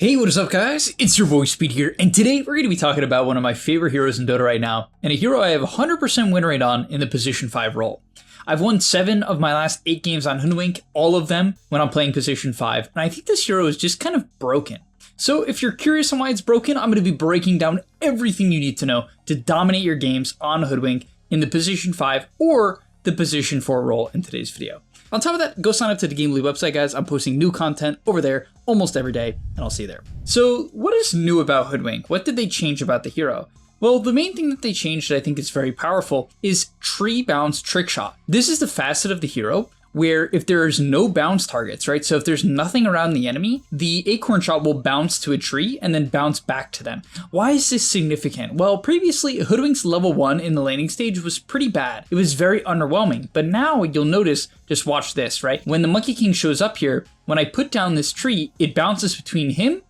Hey, what is up guys? It's your boy Speed here, and today we're going to be talking about one of my favorite heroes in Dota right now, and a hero I have 100% win rate on in the position 5 role. I've won 7 of my last 8 games on Hoodwink, all of them when I'm playing position 5, and I think this hero is just kind of broken. So if you're curious on why it's broken, I'm going to be breaking down everything you need to know to dominate your games on Hoodwink in the position 5 or the position 4 role in today's video. On top of that, go sign up to the gameleap website, guys. I'm posting new content over there almost every day, and I'll see you there. So what is new about Hoodwink? What did they change about the hero? Well, the main thing that they changed that I think is very powerful is tree bounce trick shot. This is the facet of the hero where if there's no bounce targets, right? So if there's nothing around the enemy, the acorn shot will bounce to a tree and then bounce back to them. Why is this significant? Well, previously Hoodwink's level 1 in the laning stage was pretty bad. It was very underwhelming, but now you'll notice, just watch this, right? When the Monkey King shows up here, when I put down this tree, it bounces between him,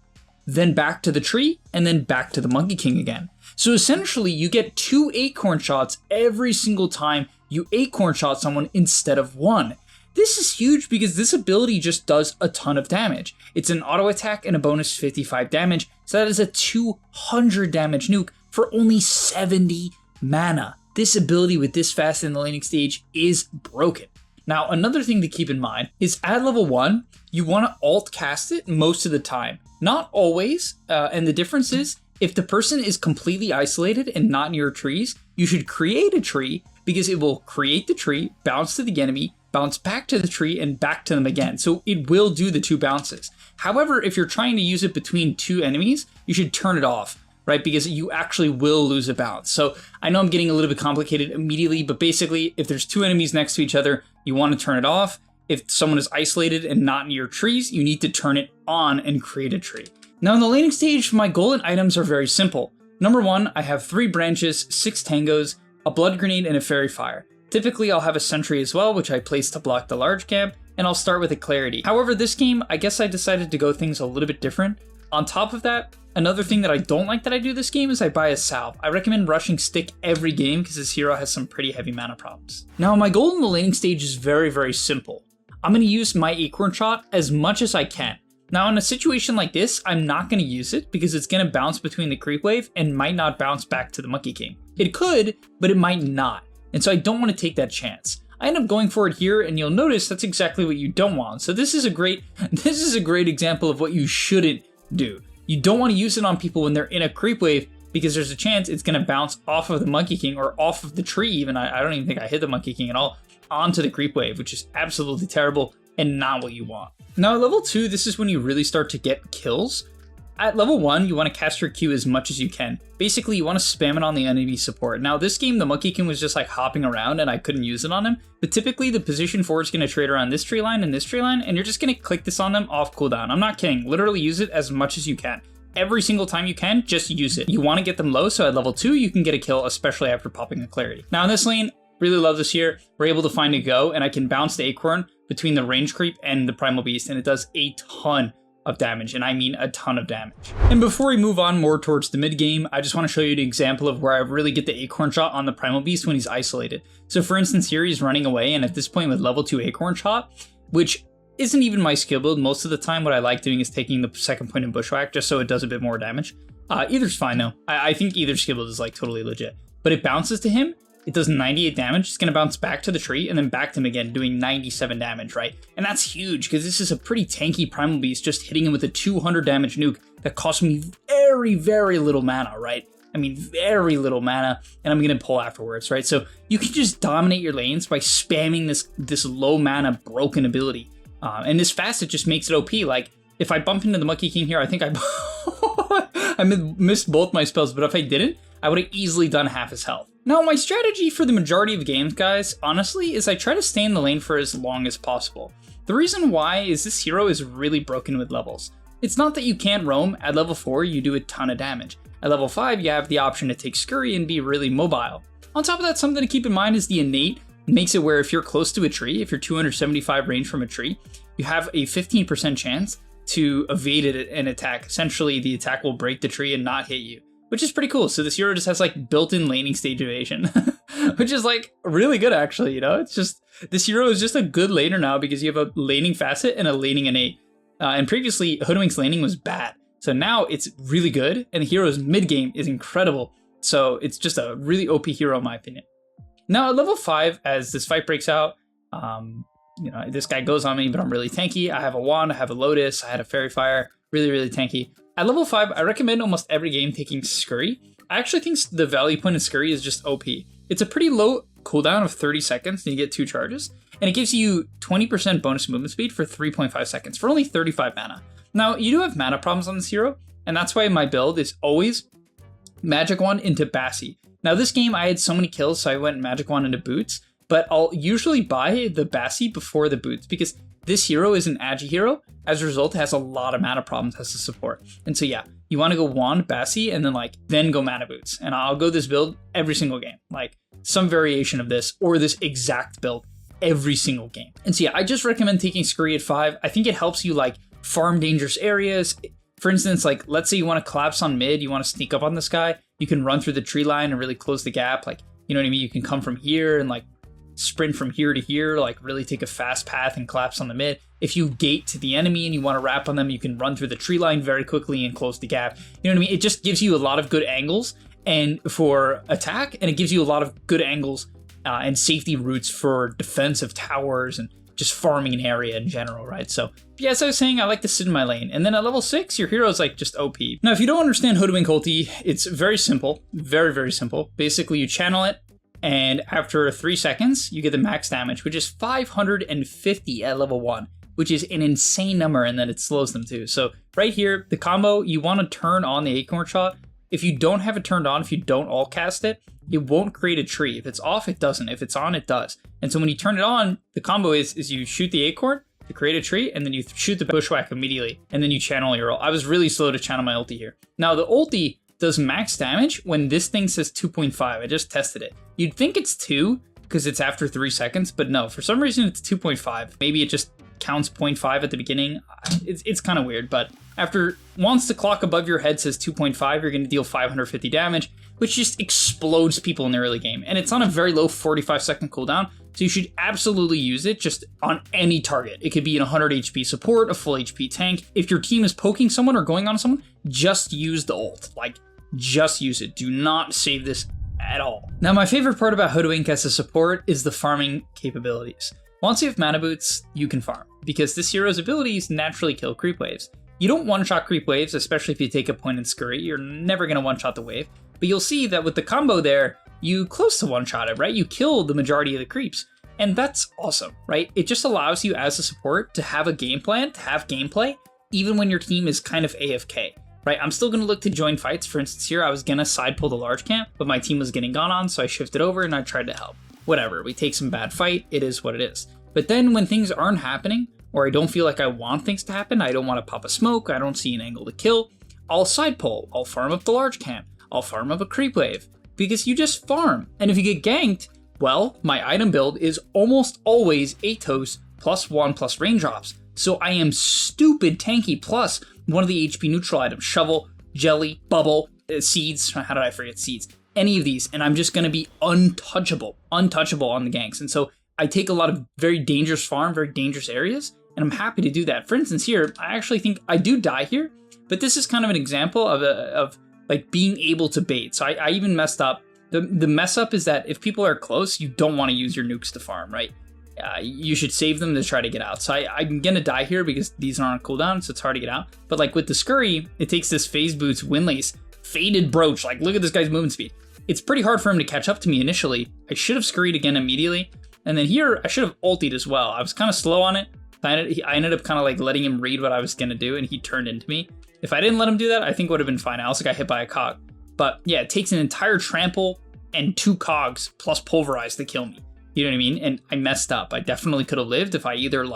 then back to the tree, and then back to the Monkey King again. So essentially you get 2 acorn shots every single time you acorn shot someone instead of 1. This is huge because this ability just does a ton of damage. It's an auto attack and a bonus 55 damage, so that is a 200 damage nuke for only 70 mana. This ability with this fast in the laning stage is broken. Now, another thing to keep in mind is at level 1, you want to alt cast it most of the time. Not always, and the difference is, if the person is completely isolated and not near trees, you should create a tree because it will create the tree, bounce to the enemy, bounce back to the tree, and back to them again. So it will do the 2 bounces. However, if you're trying to use it between 2 enemies, you should turn it off, right? Because you actually will lose a bounce. So I know I'm getting a little bit complicated immediately, but basically if there's 2 enemies next to each other, you want to turn it off. If someone is isolated and not near trees, you need to turn it on and create a tree. Now in the laning stage, my golden items are very simple. Number 1, I have 3 branches, 6 tangos, a blood grenade, and a fairy fire. Typically, I'll have a sentry as well, which I place to block the large camp, and I'll start with a clarity. However, this game, I guess I decided to go things a little bit different. On top of that, another thing that I don't like that I do this game is I buy a salve. I recommend rushing stick every game because this hero has some pretty heavy mana problems. Now, my goal in the laning stage is very, very simple. I'm going to use my acorn shot as much as I can. Now, in a situation like this, I'm not going to use it because it's going to bounce between the creep wave and might not bounce back to the Monkey King. It could, but it might not. And so I don't want to take that chance. I end up going for it here, and you'll notice that's exactly what you don't want. So this is a great example of what you shouldn't do. You don't want to use it on people when they're in a creep wave because there's a chance it's going to bounce off of the Monkey King or off of the tree even. I don't even think I hit the Monkey King at all onto the creep wave, which is absolutely terrible and not what you want. Now at level 2, this is when you really start to get kills. At level 1, you want to cast your Q as much as you can. Basically, you want to spam it on the enemy support. Now, this game, the Monkey King was just like hopping around and I couldn't use it on him. But typically, the position 4 is going to trade around this tree line and this tree line, and you're just going to click this on them off cooldown. I'm not kidding. Literally use it as much as you can. Every single time you can, just use it. You want to get them low, so at level 2, you can get a kill, especially after popping a clarity. Now, in this lane, really love this here. We're able to find a go, and I can bounce the acorn between the range creep and the primal beast, and it does a ton of damage, and I mean a ton of damage. And before we move on more towards the mid game, I just want to show you an example of where I really get the acorn shot on the primal beast when he's isolated. So for instance, here he's running away, and at this point with level 2 acorn shot, which isn't even my skill build, most of the time what I like doing is taking the second point in bushwhack just so it does a bit more damage. Either's fine though. I think either skill build is like totally legit. But it bounces to him, it does 98 damage, it's going to bounce back to the tree and then back to him again doing 97 damage, right? And that's huge because this is a pretty tanky primal beast just hitting him with a 200 damage nuke that cost me very, very little mana, right? I mean, very little mana, and I'm going to pull afterwards, right? So you can just dominate your lanes by spamming this low mana broken ability. And this fast, it just makes it OP. Like, if I bump into the Monkey King here, I think I missed both my spells, but if I didn't, I would have easily done half his health. Now, my strategy for the majority of games, guys, honestly, is I try to stay in the lane for as long as possible. The reason why is this hero is really broken with levels. It's not that you can't roam. At level 4, you do a ton of damage. At level 5, you have the option to take Scurry and be really mobile. On top of that, something to keep in mind is the innate makes it where if you're close to a tree, if you're 275 range from a tree, you have a 15% chance to evade it and attack. Essentially, the attack will break the tree and not hit you, which is pretty cool. So this hero just has like built-in laning stage evasion, which is like really good actually, you know? It's just, this hero is just a good laner now because you have a laning facet and a laning innate. And previously, Hoodwink's laning was bad. So now it's really good, and the hero's mid-game is incredible. So it's just a really OP hero in my opinion. Now at level 5, as this fight breaks out, this guy goes on me, but I'm really tanky. I have a wand, I have a lotus, I had a fairy fire, really, really tanky. At level 5, I recommend almost every game taking Scurry. I actually think the value point in Scurry is just OP. It's a pretty low cooldown of 30 seconds, and you get 2 charges, and it gives you 20% bonus movement speed for 3.5 seconds for only 35 mana. Now, you do have mana problems on this hero, and that's why my build is always Magic Wand into Bassi. Now, this game, I had so many kills, so I went Magic Wand into Boots, but I'll usually buy the Bassi before the Boots, because this hero is an Agi hero. As a result, it has a lot of mana problems as a support. And so yeah, you want to go Wand, Bassi, and then go Mana Boots. And I'll go this build every single game, like some variation of this, or this exact build every single game. And so yeah, I just recommend taking Scurry at 5. I think it helps you farm dangerous areas. For instance, let's say you want to collapse on mid, you want to sneak up on this guy, you can run through the tree line and really close the gap. You know what I mean? You can come from here and sprint from here to here, really take a fast path and collapse on the mid. If you gate to the enemy and you want to wrap on them, you can run through the tree line very quickly and close the gap. You know what I mean? It just gives you a lot of good angles and for attack, and it gives you a lot of good angles and safety routes for defensive towers and just farming an area in general, right? So yeah, as I was saying, I like to sit in my lane. And then at level 6, your hero is just OP. Now, if you don't understand Hoodwink ulti, it's very simple, very, very simple. Basically, you channel it, and after 3 seconds, you get the max damage, which is 550 at level 1, which is an insane number, and then it slows them too. So right here, the combo, you want to turn on the acorn shot. If you don't have it turned on, if you don't all cast it, it won't create a tree. If it's off, it doesn't. If it's on, it does. And so when you turn it on, the combo is you shoot the acorn to create a tree, and then you shoot the bushwhack immediately, and then you channel your ult. I was really slow to channel my ulti here. Now the ulti does max damage when this thing says 2.5. I just tested it. You'd think it's 2 because it's after 3 seconds, but no, for some reason it's 2.5. Maybe it just counts 0.5 at the beginning. It's kind of weird, but once the clock above your head says 2.5, you're going to deal 550 damage, which just explodes people in the early game. And it's on a very low 45-second cooldown, so you should absolutely use it just on any target. It could be an 100 HP support, a full HP tank. If your team is poking someone or going on someone, just use the ult. Just use it. Do not save this at all. Now, my favorite part about Hoodwink as a support is the farming capabilities. Once you have Mana Boots, you can farm, because this hero's abilities naturally kill creep waves. You don't one-shot creep waves, especially if you take a point in Scurry. You're never going to one-shot the wave, but you'll see that with the combo there, you close to one-shot it, right? You kill the majority of the creeps, and that's awesome, right? It just allows you as a support to have a game plan, to have gameplay, even when your team is kind of AFK. Right, I'm still going to look to join fights. For instance, here I was going to side pull the large camp, but my team was getting gone on, so I shifted over and I tried to help. Whatever, we take some bad fight, it is what it is. But then when things aren't happening, or I don't feel like I want things to happen, I don't want to pop a smoke, I don't see an angle to kill, I'll side pull, I'll farm up the large camp, I'll farm up a creep wave, because you just farm. And if you get ganked, well, my item build is almost always Atos +1 raindrops. So I am stupid tanky plus one of the HP neutral items, shovel, jelly, bubble, seeds. How did I forget seeds? Any of these, and I'm just going to be untouchable on the ganks. And so I take a lot of very dangerous farm, very dangerous areas, and I'm happy to do that. For instance, here, I actually think I do die here, but this is kind of an example of being able to bait. So I even messed up. The mess up is that if people are close, you don't want to use your nukes to farm, right? You should save them to try to get out. So I'm going to die here because these aren't on cooldown, so it's hard to get out. But with the Scurry, it takes this Phase Boots, Windlace, Faded Brooch. Look at this guy's movement speed. It's pretty hard for him to catch up to me initially. I should have Scurried again immediately. And then here, I should have ultied as well. I was kind of slow on it. I ended up kind of letting him read what I was going to do, and he turned into me. If I didn't let him do that, I think it would have been fine. I also got hit by a cog. But yeah, it takes an entire trample and 2 cogs plus pulverize to kill me. You know what I mean? And I messed up. I definitely could have lived if I either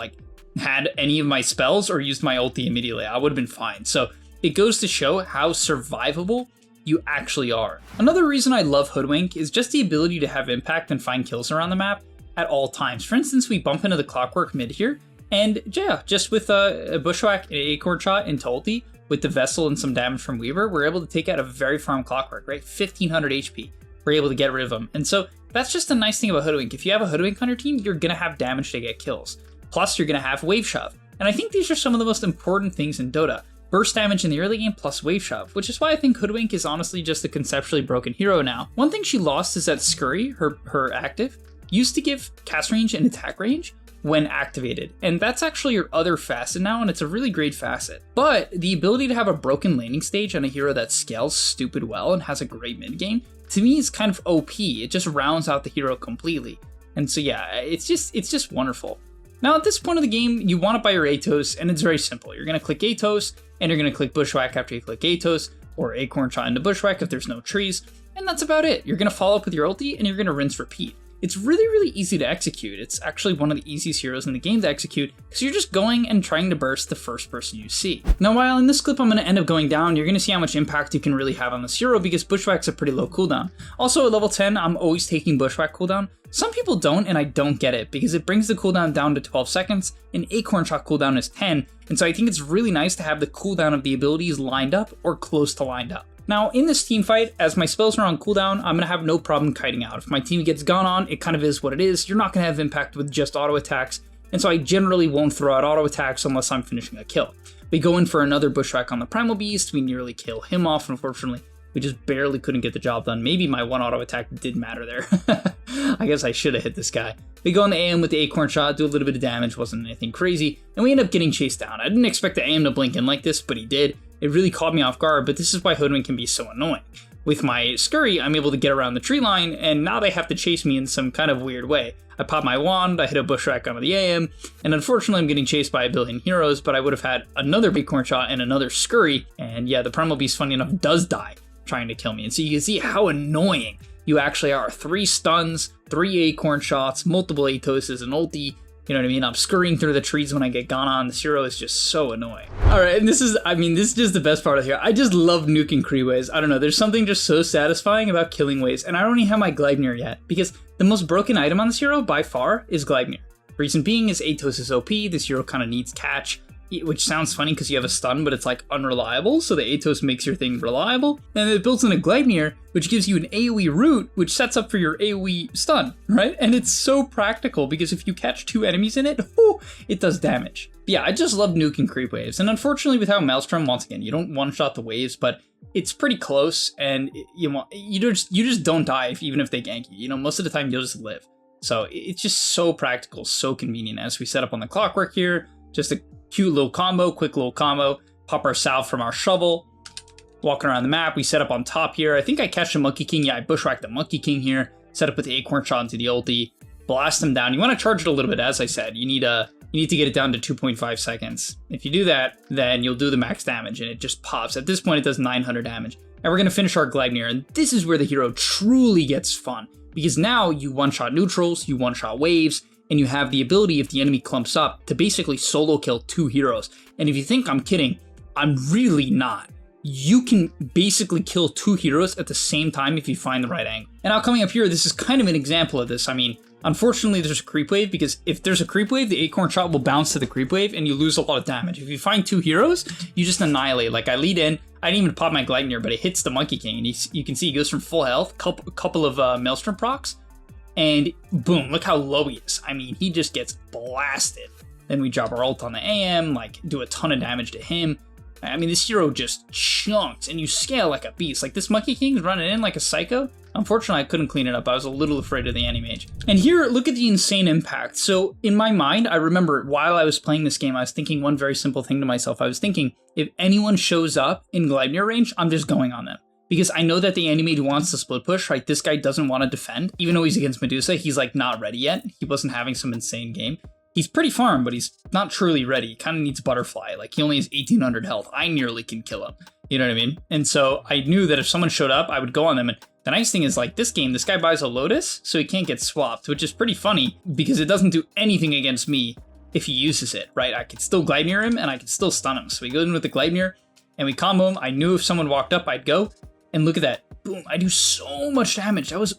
had any of my spells or used my ulti immediately. I would have been fine. So it goes to show how survivable you actually are. Another reason I love Hoodwink is just the ability to have impact and find kills around the map at all times. For instance, we bump into the clockwork mid here, and yeah, just with a bushwhack, an acorn shot into ulti, with the vessel and some damage from Weaver, we're able to take out a very farm clockwork, right? 1500 HP. We're able to get rid of them. And so that's just a nice thing about Hoodwink. If you have a Hoodwink on your team, you're going to have damage to get kills. Plus, you're going to have wave shove. And I think these are some of the most important things in Dota. burst damage in the early game plus wave shove, which is why I think Hoodwink is honestly just a conceptually broken hero now. One thing she lost is that Scurry, her active, used to give cast range and attack range when activated, and that's actually your other facet now, and it's a really great facet. But the ability to have a broken landing stage on a hero that scales stupid well and has a great mid game, to me is kind of OP. It just rounds out the hero completely. And so yeah, it's just wonderful. Now at this point of the game, you want to buy your Atos, and it's very simple. You're going to click Atos, and you're going to click Bushwhack after you click Atos, or Acorn Shot into Bushwhack if there's no trees, and that's about it. You're going to follow up with your ulti, and you're going to rinse repeat. It's really, really easy to execute. It's actually one of the easiest heroes in the game to execute because you're just going and trying to burst the first person you see. Now, while in this clip I'm going to end up going down, you're going to see how much impact you can really have on this hero because Bushwhack's a pretty low cooldown. Also, at level 10, I'm always taking Bushwhack cooldown. Some people don't, and I don't get it because it brings the cooldown down to 12 seconds, and Acorn Shot cooldown is 10, and so I think it's really nice to have the cooldown of the abilities lined up or close to lined up. Now, in this team fight, as my spells are on cooldown, I'm going to have no problem kiting out. If my team gets gone on, it kind of is what it is. You're not going to have impact with just auto attacks, and so I generally won't throw out auto attacks unless I'm finishing a kill. We go in for another Bushwhack on the Primal Beast. We nearly kill him off, unfortunately. We just barely couldn't get the job done. Maybe my one auto attack did matter there. I guess I should have hit this guy. We go on the AM with the Acorn Shot, do a little bit of damage, wasn't anything crazy, and we end up getting chased down. I didn't expect the AM to blink in like this, but he did. It really caught me off guard, but this is why Hoodwink can be so annoying. With my Scurry, I'm able to get around the tree line, and now they have to chase me in some kind of weird way. I pop my wand, I hit a Bushwhack onto the AM, and unfortunately I'm getting chased by a billion heroes, but I would have had another Acorn Shot and another Scurry, and yeah, the Primal Beast, funny enough, does die trying to kill me. And so you can see how annoying you actually are. 3 stuns, 3 Acorn Shots, multiple Atoses, and ulti. You know what I mean? I'm scurrying through the trees when I get gone on. This hero is just so annoying. All right, and this is just the best part of here. I just love nuking Kree waves. I don't know, there's something just so satisfying about killing waves, and I don't even have my Gleipnir yet, because the most broken item on this hero, by far, is Gleipnir. Reason being is Atos is OP, this hero kind of needs catch, which sounds funny because you have a stun, but it's like unreliable, so the Atos makes your thing reliable, and it builds in a Gleipnir, which gives you an AoE root, which sets up for your AoE stun, right? And it's so practical because if you catch 2 enemies in it, it does damage. Yeah, I just love nuking creep waves, and unfortunately without Maelstrom, once again, you don't one-shot the waves, but it's pretty close, and you just don't die even if they gank you. You know, most of the time you'll just live. So it's just so practical, so convenient. As we set up on the clockwork here, just a cute little combo, quick little combo, pop our salve from our shovel, walking around the map, we set up on top here. I think I catch the Monkey King. Yeah, I bushwhack the Monkey King here, set up with the Acorn Shot into the ulti, blast him down. You want to charge it a little bit, as I said. You need to get it down to 2.5 seconds. If you do that, then you'll do the max damage, and it just pops. At this point, it does 900 damage. And we're going to finish our Gleipnir, and this is where the hero truly gets fun, because now you one-shot neutrals, you one-shot waves, and you have the ability, if the enemy clumps up, to basically solo kill 2 heroes. And if you think I'm kidding, I'm really not. You can basically kill 2 heroes at the same time if you find the right angle. And now coming up here, this is kind of an example of this. I mean, unfortunately there's a creep wave, because if there's a creep wave, the Acorn Shot will bounce to the creep wave and you lose a lot of damage. If you find 2 heroes, you just annihilate. Like I lead in, I didn't even pop my Gleipnir, but it hits the Monkey King, and you can see he goes from full health, a couple of Maelstrom procs, and boom, look how low he is. I mean, he just gets blasted. Then we drop our ult on the AM, like do a ton of damage to him. I mean, this hero just chunks, and you scale like a beast. Like this Monkey King's running in like a psycho. Unfortunately, I couldn't clean it up. I was a little afraid of the Anti-Mage. And here, look at the insane impact. So in my mind, I remember while I was playing this game, I was thinking one very simple thing to myself. I was thinking, if anyone shows up in Gleipnir range, I'm just going on them. Because I know that the Anti-Mage wants to split push, right? This guy doesn't want to defend. Even though he's against Medusa, he's like not ready yet. He wasn't having some insane game. He's pretty farm, but he's not truly ready. He kind of needs Butterfly. Like he only has 1800 health. I nearly can kill him. You know what I mean? And so I knew that if someone showed up, I would go on them. And the nice thing is, like this game, this guy buys a Lotus, so he can't get swapped, which is pretty funny because it doesn't do anything against me if he uses it, right? I could still Gleipnir him and I could still stun him. So we go in with the Gleipnir and we combo him. I knew if someone walked up, I'd go. And look at that. Boom, I do so much damage. That was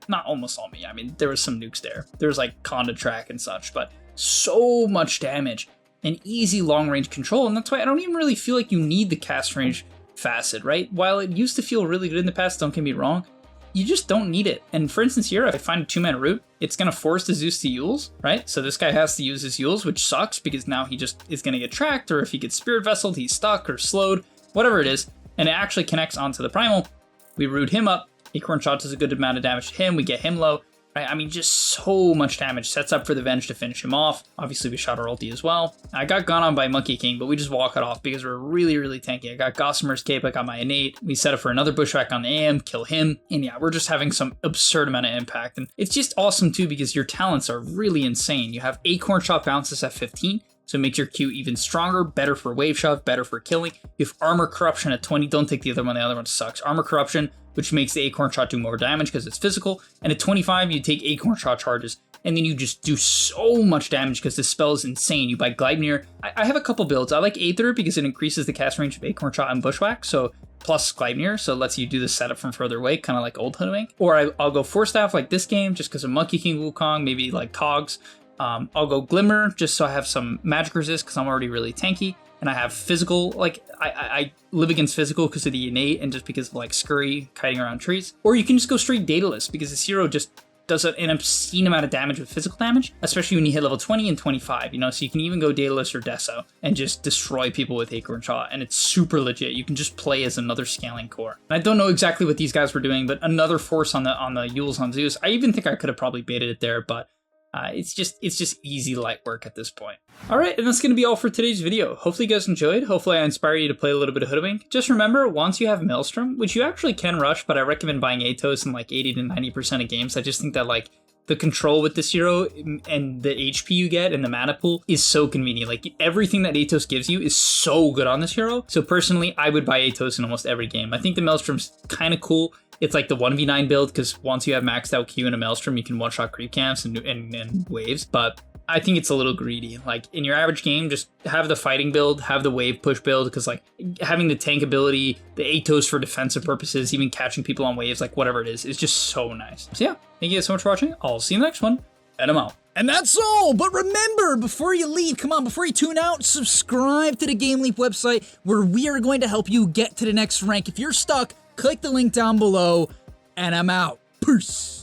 not almost all me. I mean, there was some nukes there. There was like Conda track and such, but so much damage and easy long range control. And that's why I don't even really feel like you need the cast range facet, right? While it used to feel really good in the past, don't get me wrong, you just don't need it. And for instance here, if I find a 2-mana root, it's going to force the Zeus to Yules, right? So this guy has to use his Yules, which sucks because now he just is going to get tracked, or if he gets Spirit Vesseled, he's stuck or slowed, whatever it is. And it actually connects onto the Primal. We root him up. Acorn Shot does a good amount of damage to him. We get him low. Right? I mean, just so much damage. Sets up for the Venge to finish him off. Obviously, we shot our ulti as well. I got gone on by Monkey King, but we just walk it off because we're really, really tanky. I got Gossamer's Cape, I got my Innate. We set up for another Bushwhack on the AM, kill him. And yeah, we're just having some absurd amount of impact. And it's just awesome too because your talents are really insane. You have Acorn Shot bounces at 15. So it makes your Q even stronger, better for wave shove, better for killing. You have Armor Corruption at 20. Don't take the other one sucks. Armor Corruption, which makes the Acorn Shot do more damage because it's physical. And at 25, you take Acorn Shot charges. And then you just do so much damage because this spell is insane. You buy Gleipnir. I have a couple builds. I like Aether because it increases the cast range of Acorn Shot and Bushwhack. So plus Gleipnir, so it lets you do the setup from further away, kind of like old Hoodwink. Or I'll go Force Staff like this game just because of Monkey King Wukong, maybe like Cogs. I'll go Glimmer just so I have some magic resist because I'm already really tanky. And I have physical, like I live against physical because of the innate and just because of like Scurry kiting around trees. Or you can just go straight Daedalus because this hero just does an obscene amount of damage with physical damage, especially when you hit level 20 and 25, you know, so you can even go Daedalus or Deso and just destroy people with Acorn Shot, and it's super legit. You can just play as another scaling core. And I don't know exactly what these guys were doing, but another force on the Yules on Zeus. I even think I could have probably baited it there, but it's just easy light work at this point. All right, and that's going to be all for today's video. Hopefully you guys enjoyed. Hopefully I inspire you to play a little bit of Hoodwink. Just remember, once you have Maelstrom, which you actually can rush, but I recommend buying Atos in like 80 to 90% of games. I just think that like the control with this hero and the HP you get and the mana pool is so convenient. Like everything that Atos gives you is so good on this hero. So personally, I would buy Atos in almost every game. I think the Maelstrom's kind of cool. It's like the 1v9 build because once you have maxed out Q in a Maelstrom, you can one-shot creep camps and waves. But I think it's a little greedy. Like in your average game, just have the fighting build, have the wave push build, because like having the tank ability, the Atos for defensive purposes, even catching people on waves, like whatever it is just so nice. So yeah, thank you guys so much for watching. I'll see you in the next one, and I'm out. And that's all, but remember, before you leave, come on, before you tune out, subscribe to the GameLeap website where we are going to help you get to the next rank. If you're stuck, click the link down below, and I'm out. Peace.